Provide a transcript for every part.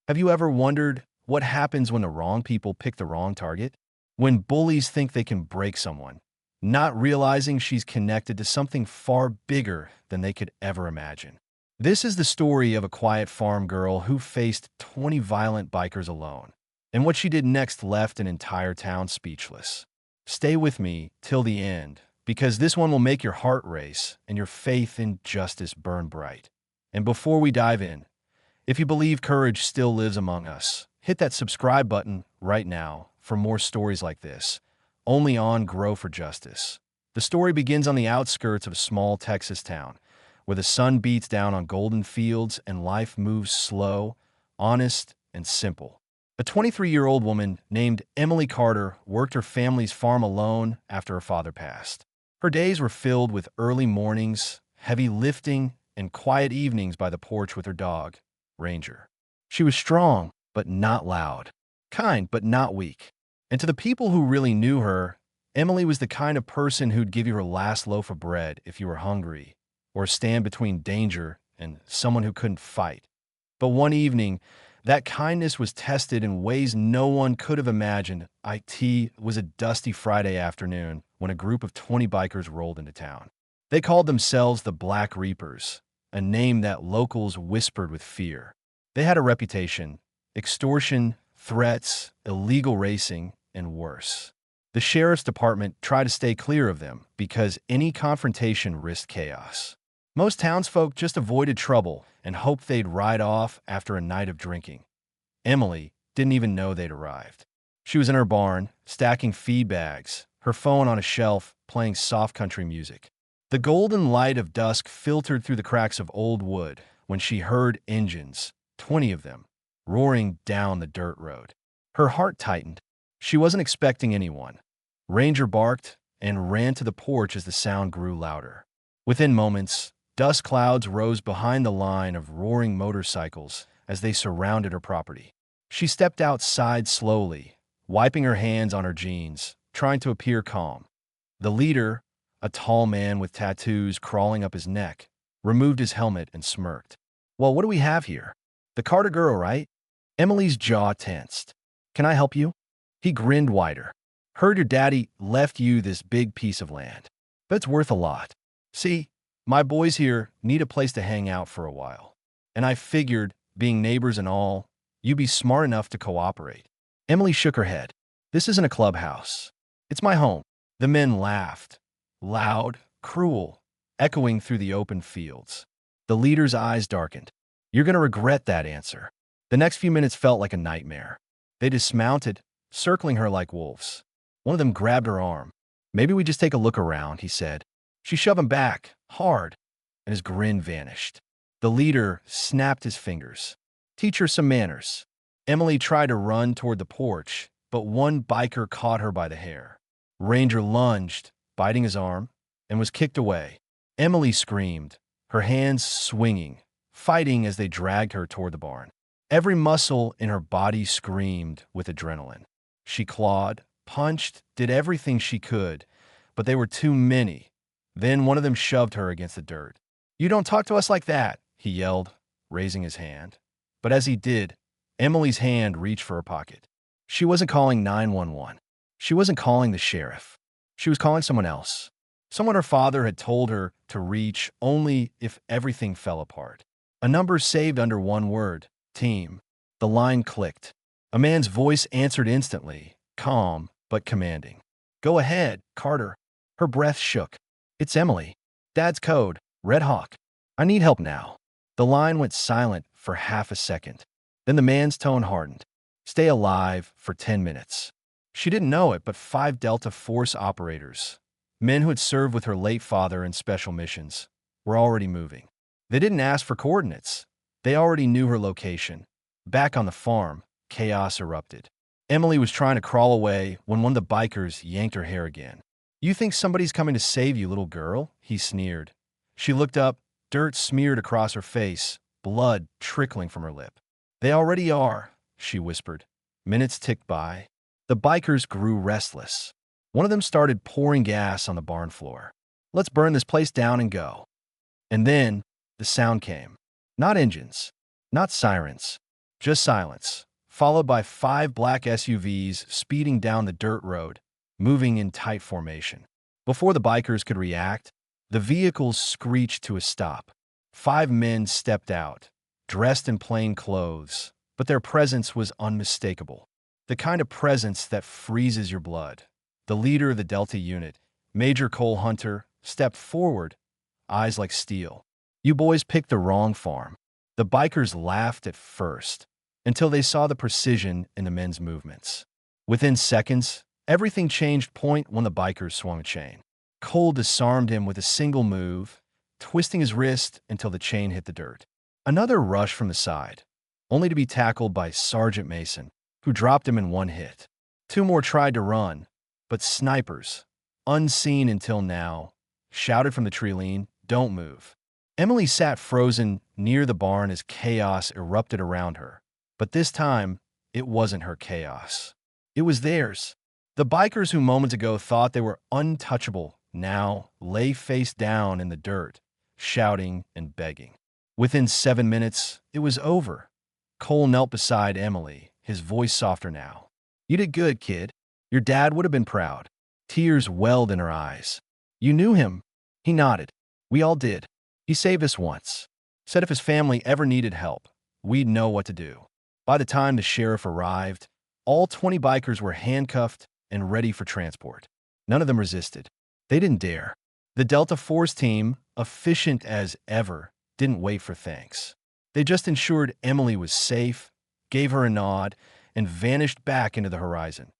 Have you ever wondered what happens when the wrong people pick the wrong target? When bullies think they can break someone, not realizing she's connected to something far bigger than they could ever imagine. This is the story of a quiet farm girl who faced 20 violent bikers alone, and what she did next left an entire town speechless. Stay with me till the end, because this one will make your heart race and your faith in justice burn bright. And before we dive in, if you believe courage still lives among us, hit that subscribe button right now for more stories like this, only on Grow for Justice. The story begins on the outskirts of a small Texas town, where the sun beats down on golden fields and life moves slow, honest, and simple. A 23-year-old woman named Emily Carter worked her family's farm alone after her father passed. Her days were filled with early mornings, heavy lifting, and quiet evenings by the porch with her dog, Ranger. She was strong, but not loud, kind, but not weak. And to the people who really knew her, Emily was the kind of person who'd give you her last loaf of bread if you were hungry, or stand between danger and someone who couldn't fight. But one evening, that kindness was tested in ways no one could have imagined. It was a dusty Friday afternoon when a group of 20 bikers rolled into town. They called themselves the Black Reapers, a name that locals whispered with fear. They had a reputation: extortion, threats, illegal racing, and worse. The sheriff's department tried to stay clear of them because any confrontation risked chaos. Most townsfolk just avoided trouble and hoped they'd ride off after a night of drinking. Emily didn't even know they'd arrived. She was in her barn, stacking feed bags, her phone on a shelf, playing soft country music. The golden light of dusk filtered through the cracks of old wood when she heard engines, 20 of them, roaring down the dirt road. Her heart tightened. She wasn't expecting anyone. Ranger barked and ran to the porch as the sound grew louder. Within moments, dust clouds rose behind the line of roaring motorcycles as they surrounded her property. She stepped outside slowly, wiping her hands on her jeans, trying to appear calm. The leader, a tall man with tattoos crawling up his neck, removed his helmet and smirked. "Well, what do we have here? The Carter girl, right?" Emily's jaw tensed. "Can I help you?" He grinned wider. "Heard your daddy left you this big piece of land. But it's worth a lot. See, my boys here need a place to hang out for a while. And I figured, being neighbors and all, you'd be smart enough to cooperate." Emily shook her head. "This isn't a clubhouse. It's my home." The men laughed, loud, cruel, echoing through the open fields. The leader's eyes darkened. "You're going to regret that answer." The next few minutes felt like a nightmare. They dismounted, circling her like wolves. One of them grabbed her arm. "Maybe we just take a look around," he said. She shoved him back, hard, and his grin vanished. The leader snapped his fingers. "Teach her some manners." Emily tried to run toward the porch, but one biker caught her by the hair. Ranger lunged, biting his arm, and was kicked away. Emily screamed, her hands swinging, fighting as they dragged her toward the barn. Every muscle in her body screamed with adrenaline. She clawed, punched, did everything she could, but they were too many. Then one of them shoved her against the dirt. "You don't talk to us like that," he yelled, raising his hand. But as he did, Emily's hand reached for her pocket. She wasn't calling 911. She wasn't calling the sheriff. She was calling someone else. Someone her father had told her to reach only if everything fell apart. A number saved under one word: team. The line clicked. A man's voice answered instantly, calm but commanding. "Go ahead, Carter." Her breath shook. "It's Emily. Dad's code, Red Hawk. I need help now." The line went silent for half a second. Then the man's tone hardened. "Stay alive for 10 minutes." She didn't know it, but 5 Delta Force operators, men who had served with her late father in special missions, were already moving. They didn't ask for coordinates. They already knew her location. Back on the farm, chaos erupted. Emily was trying to crawl away when one of the bikers yanked her hair again. "You think somebody's coming to save you, little girl?" he sneered. She looked up, dirt smeared across her face, blood trickling from her lip. "They already are," she whispered. Minutes ticked by. The bikers grew restless. One of them started pouring gas on the barn floor. "Let's burn this place down and go." And then the sound came. Not engines, not sirens, Just silence, followed by 5 black SUVs speeding down the dirt road, moving in tight formation. Before the bikers could react, the vehicles screeched to a stop. 5 men stepped out, dressed in plain clothes, but their presence was unmistakable. The kind of presence that freezes your blood. The leader of the Delta unit, Major Cole Hunter, stepped forward, eyes like steel. "You boys picked the wrong farm." The bikers laughed at first, until they saw the precision in the men's movements. Within seconds, everything changed point when the bikers swung a chain. Cole disarmed him with a single move, twisting his wrist until the chain hit the dirt. Another rush from the side, only to be tackled by Sergeant Mason, who dropped him in one hit. 2 more tried to run, but snipers, unseen until now, shouted from the treeline, "Don't move." Emily sat frozen near the barn as chaos erupted around her. But this time, it wasn't her chaos. It was theirs. The bikers who moments ago thought they were untouchable now lay face down in the dirt, shouting and begging. Within 7 minutes, it was over. Cole knelt beside Emily, his voice softer now. "You did good, kid. Your dad would have been proud." Tears welled in her eyes. "You knew him." He nodded. "We all did. He saved us once. Said if his family ever needed help, we'd know what to do." By the time the sheriff arrived, all 20 bikers were handcuffed and ready for transport. None of them resisted. They didn't dare. The Delta Force team, efficient as ever, didn't wait for thanks. They just ensured Emily was safe, gave her a nod, and vanished back into the horizon.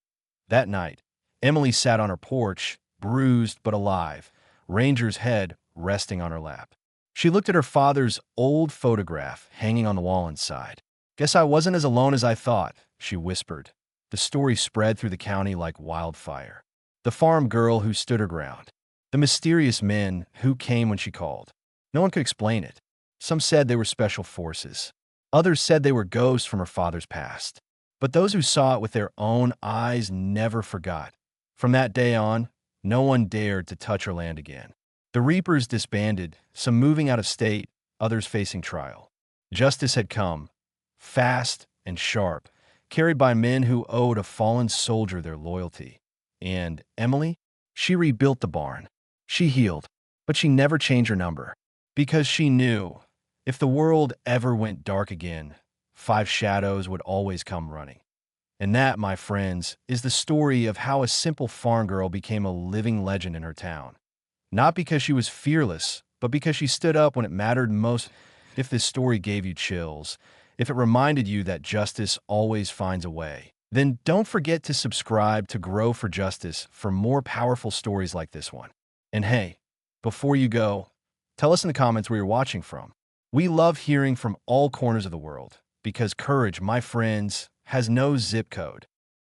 That night, Emily sat on her porch, bruised but alive, Ranger's head resting on her lap. She looked at her father's old photograph hanging on the wall inside. "Guess I wasn't as alone as I thought," she whispered. The story spread through the county like wildfire. The farm girl who stood her ground. The mysterious men who came when she called. No one could explain it. Some said they were special forces. Others said they were ghosts from her father's past. But those who saw it with their own eyes never forgot. From that day on, no one dared to touch her land again. The Reapers disbanded, some moving out of state, others facing trial. Justice had come, fast and sharp, carried by men who owed a fallen soldier their loyalty. And Emily? She rebuilt the barn. She healed, but she never changed her number. Because she knew, if the world ever went dark again, 5 shadows would always come running. And that, my friends, is the story of how a simple farm girl became a living legend in her town. Not because she was fearless, but because she stood up when it mattered most. If this story gave you chills, if it reminded you that justice always finds a way, then don't forget to subscribe to Grow for Justice for more powerful stories like this one. And hey, before you go, tell us in the comments where you're watching from. We love hearing from all corners of the world, because courage, my friends, has no zip code.